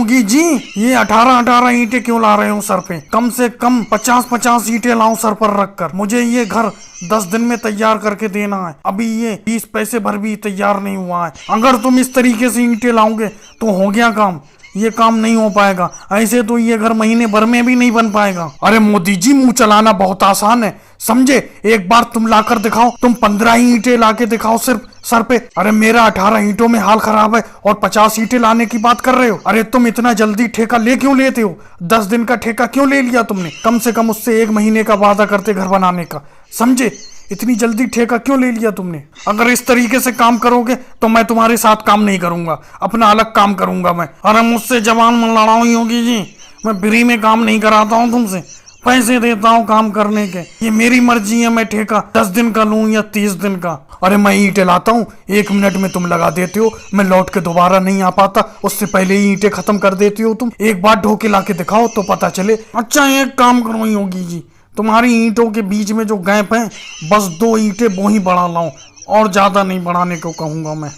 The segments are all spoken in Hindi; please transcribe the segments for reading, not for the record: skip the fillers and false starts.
योगी जी, ये 18-18 ईंटें क्यों ला रहे हो सर पे? कम से कम 50-50 ईंटें लाओ सर पर रखकर। मुझे ये घर 10 दिन में तैयार करके देना है। अभी ये 20 पैसे भर भी तैयार नहीं हुआ है। अगर तुम इस तरीके से ईंटें लाओगे तो हो गया काम। ये काम नहीं हो पाएगा, ऐसे तो ये घर महीने भर में भी नहीं बन पाएगा। अरे मोदी जी, मुंह चलाना बहुत आसान है, समझे? एक बार तुम लाकर दिखाओ, तुम 15 ही ईंटें लाके दिखाओ सिर्फ सर पे। अरे मेरा 18 ईंटों में हाल खराब है और 50 ईंटें लाने की बात कर रहे हो। अरे तुम इतना जल्दी ठेका ले क्यों लेते हो? 10 दिन का ठेका क्यों ले लिया तुमने? कम से कम उससे 1 महीने का वादा करते घर बनाने का, समझे? इतनी जल्दी ठेका क्यों ले लिया तुमने? अगर इस तरीके से काम करोगे तो मैं तुम्हारे साथ काम नहीं करूंगा, अपना अलग काम करूंगा मैं। अरे मुझसे जबान मत लड़ाओ योगी जी, मैं फ्री में काम नहीं कराता हूँ तुमसे, पैसे देता हूँ काम करने के। ये मेरी मर्जी है, मैं ठेका 10 दिन का लूं या 30 दिन का। अरे मैं ईंटें लाता हूँ, 1 मिनट में तुम लगा देते हो, मैं लौट के दोबारा नहीं आ पाता, उससे पहले ही ईंटें खत्म कर देती हो तुम। एक बार ढो के ला के दिखाओ तो पता चले। अच्छा एक काम करो योगी जी, तुम्हारी ईंटों के बीच में जो गैप है, बस 2 ईंटें वो ही बढ़ा लाओ, और ज्यादा नहीं बढ़ाने को कहूंगा मैं।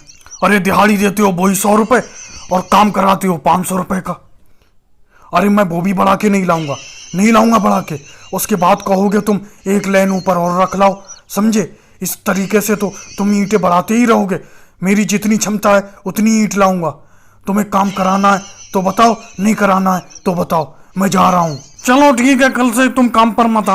अरे दिहाड़ी देते हो वही 100 रुपए और काम कराते हो 500 रुपए का। अरे मैं वो भी बढ़ा के नहीं लाऊंगा बढ़ा के। उसके बाद कहोगे तुम 1 लाइन ऊपर और रख लाओ, समझे? इस तरीके से तो तुम ईंटें बढ़ाते ही रहोगे। मेरी जितनी क्षमता है उतनी ईंट लाऊंगा। तुम्हें काम कराना है तो बताओ, नहीं कराना है तो बताओ, मैं जा रहा हूँ। चलो ठीक है, कल से तुम काम पर मत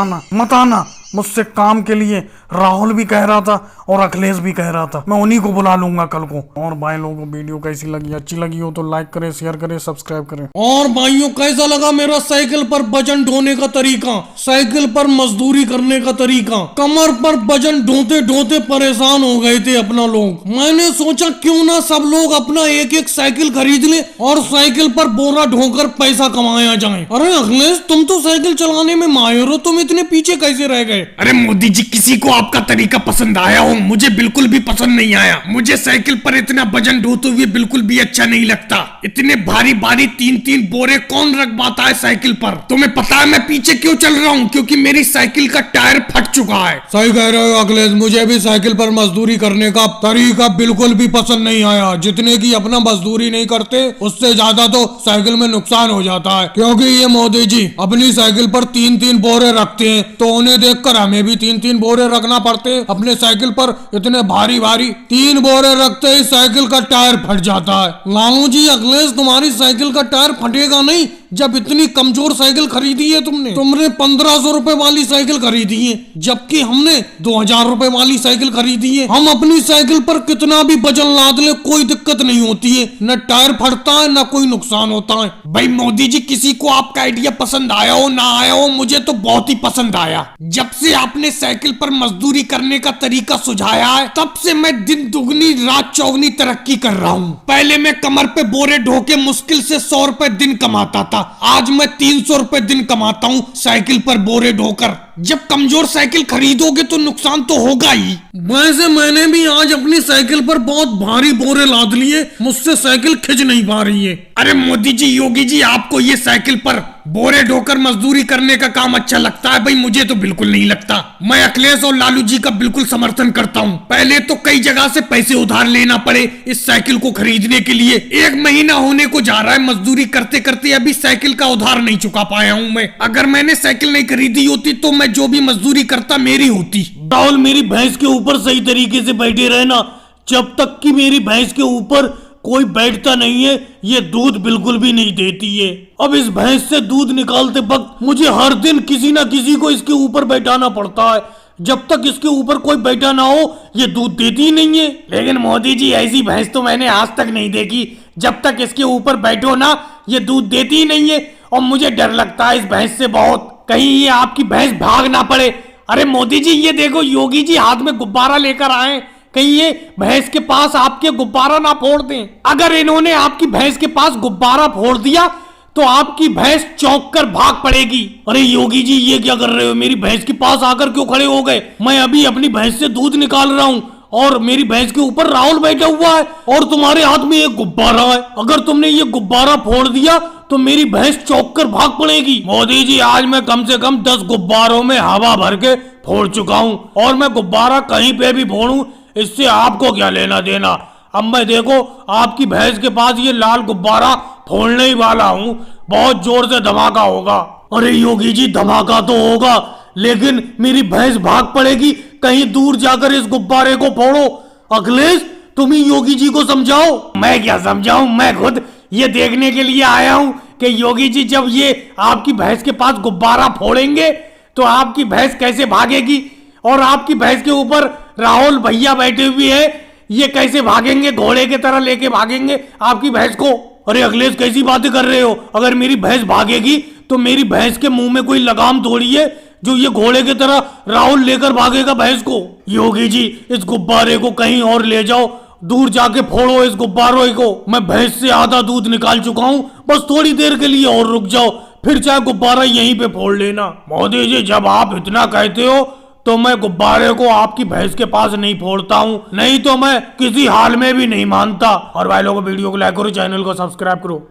आना। मुझसे काम के लिए राहुल भी कह रहा था और अखिलेश भी कह रहा था, मैं उन्हीं को बुला लूंगा कल को। और भाई लोगों को वीडियो कैसी लगी? अच्छी लगी हो तो लाइक करें, शेयर करें, सब्सक्राइब करें। और भाइयों कैसा लगा मेरा साइकिल पर वजन ढोने का तरीका, साइकिल पर मजदूरी करने का तरीका? कमर पर वजन ढोते ढोते परेशान हो गए थे अपना लोग। मैंने सोचा क्यों ना सब लोग अपना एक साइकिल खरीद ले और साइकिल पर बोरा ढोकर पैसा कमाया जाए। अरे अखिलेश, तुम तो साइकिल चलाने में माहिर हो, तुम इतने पीछे कैसे रह गए? अरे मोदी जी, किसी को आपका तरीका पसंद आया हो? मुझे बिल्कुल भी पसंद नहीं आया। मुझे साइकिल पर इतना वजन ढोते हुए बिल्कुल भी अच्छा नहीं लगता। इतने भारी भारी 3-3 बोरे कौन रख पाता है साइकिल पर? तुम्हें पता है मैं पीछे क्यों चल रहा हूँ? क्योंकि मेरी साइकिल का टायर फट चुका है। सही कह रहे हो अखिलेश, मुझे भी साइकिल पर मजदूरी करने का तरीका बिल्कुल भी पसंद नहीं आया। जितने की अपना मजदूरी नहीं करते, उससे ज्यादा तो साइकिल में नुकसान हो जाता है। क्योंकि ये मोदी जी अपनी साइकिल पर 3-3 बोरे रखते हैं, तो उन्हें देखकर हमें भी 3-3 बोरे रखना पड़ते। अपने साइकिल पर इतने भारी भारी 3 बोरे रखते ही साइकिल का टायर फट जाता है। लालू जी, अखिलेश तुम्हारी साइकिल का टायर फटेगा नहीं। जब इतनी कमजोर साइकिल खरीदी है तुमने 1500 रुपए वाली साइकिल खरीदी है, जबकि हमने 2000 रुपए वाली साइकिल खरीदी है। हम अपनी साइकिल पर कितना भी वजन लाद ले कोई दिक्कत नहीं होती है, न टायर फटता है न कोई नुकसान होता है। भाई मोदी जी, किसी को आपका आइडिया पसंद आया हो ना आया हो, मुझे तो बहुत ही पसंद आया। जब से आपने साइकिल पर मजदूरी करने का तरीका सुझाया है, तब से मैं दिन दुगनी रात चौगनी तरक्की कर रहा हूँ। पहले मैं कमर पे बोरे ढो के मुश्किल से 100 रुपए दिन कमाता था, आज मैं 300 रुपए दिन कमाता हूँ साइकिल पर बोरे ढोकर। जब कमजोर साइकिल खरीदोगे तो नुकसान तो होगा ही। वैसे मैंने भी आज अपनी साइकिल पर बहुत भारी बोरे लाद लिए, मुझसे साइकिल खिंच नहीं पा रही है। अरे मोदी जी, योगी जी, आपको ये साइकिल पर बोरे ढोकर मजदूरी करने का काम अच्छा लगता है? भाई मुझे तो बिल्कुल नहीं लगता। मैं अखिलेश और लालू जी का बिल्कुल समर्थन करता हूँ। पहले तो कई जगह से पैसे उधार लेना पड़े इस साइकिल को खरीदने के लिए। 1 महीना होने को जा रहा है मजदूरी करते करते, अभी साइकिल का उधार नहीं चुका पाया हूँ मैं। अगर मैंने साइकिल नहीं खरीदी होती तो मैं जो भी मजदूरी करता मेरी होती। राहुल, मेरी भैंस के ऊपर सही तरीके से बैठे रहना। जब तक कि मेरी भैंस के ऊपर कोई बैठता नहीं है, ये दूध बिल्कुल भी नहीं देती है। अब इस भैंस से दूध निकालते वक्त मुझे हर दिन किसी ना किसी को इसके ऊपर बैठाना पड़ता है। जब तक इसके ऊपर कोई बैठा ना हो, ये दूध देती ही नहीं है। लेकिन मोदी जी, ऐसी भैंस तो मैंने आज तक नहीं देखी। जब तक इसके ऊपर बैठो ना, ये दूध देती ही नहीं है। और मुझे डर लगता है इस भैंस से बहुत, कहीं ये आपकी भैंस भाग ना पड़े। अरे मोदी जी, ये देखो, योगी जी हाथ में गुब्बारा लेकर आए, कहीं ये भैंस के पास आपके गुब्बारा ना फोड़ दें। अगर इन्होंने आपकी भैंस के पास गुब्बारा फोड़ दिया तो आपकी भैंस चौंक कर भाग पड़ेगी। अरे योगी जी, ये क्या कर रहे हो? मेरी भैंस के पास आकर क्यों खड़े हो गए? मैं अभी अपनी भैंस से दूध निकाल रहा हूँ और मेरी भैंस के ऊपर राहुल बैठा हुआ है और तुम्हारे हाथ में एक गुब्बारा है। अगर तुमने ये गुब्बारा फोड़ दिया तो मेरी भैंस चौंक कर भाग पड़ेगी। मोदी जी, आज मैं कम से कम 10 गुब्बारों में हवा भर के फोड़ चुका हूँ, और मैं गुब्बारा कहीं पे भी फोड़ूं इससे आपको क्या लेना देना। अब मैं देखो आपकी भैंस के पास ये लाल गुब्बारा फोड़ने ही वाला हूँ, बहुत जोर से धमाका होगा। अरे योगी जी धमाका तो होगा, लेकिन मेरी भैंस भाग पड़ेगी, कहीं दूर जाकर इस गुब्बारे को फोड़ो। अखिलेश तुम ही योगी जी को समझाओ। मैं क्या समझाऊं, मैं खुद ये देखने के लिए आया हूं कि योगी जी जब ये आपकी भैंस के पास गुब्बारा फोड़ेंगे तो आपकी भैंस कैसे भागेगी, और आपकी भैंस के ऊपर राहुल भैया बैठे हुए हैं, ये कैसे भागेंगे, घोड़े की तरह लेके भागेंगे आपकी भैंस को। अरे अखिलेश कैसी बातें कर रहे हो, अगर मेरी भैंस भागेगी तो मेरी भैंस के मुंह में कोई लगाम थोड़ी है जो ये घोड़े की तरह राहुल लेकर भागेगा भैंस को। योगी जी इस गुब्बारे को कहीं और ले जाओ, दूर जाके फोड़ो इस गुब्बारे को। मैं भैंस से आधा दूध निकाल चुका हूँ, बस थोड़ी देर के लिए और रुक जाओ, फिर चाहे गुब्बारा यहीं पे फोड़ लेना। मोदी जी जब आप इतना कहते हो तो मैं गुब्बारे को आपकी भैंस के पास नहीं फोड़ता हूँ, नहीं तो मैं किसी हाल में भी नहीं मानता। और भाई लोगों वीडियो को लाइक करो, चैनल को सब्सक्राइब करो।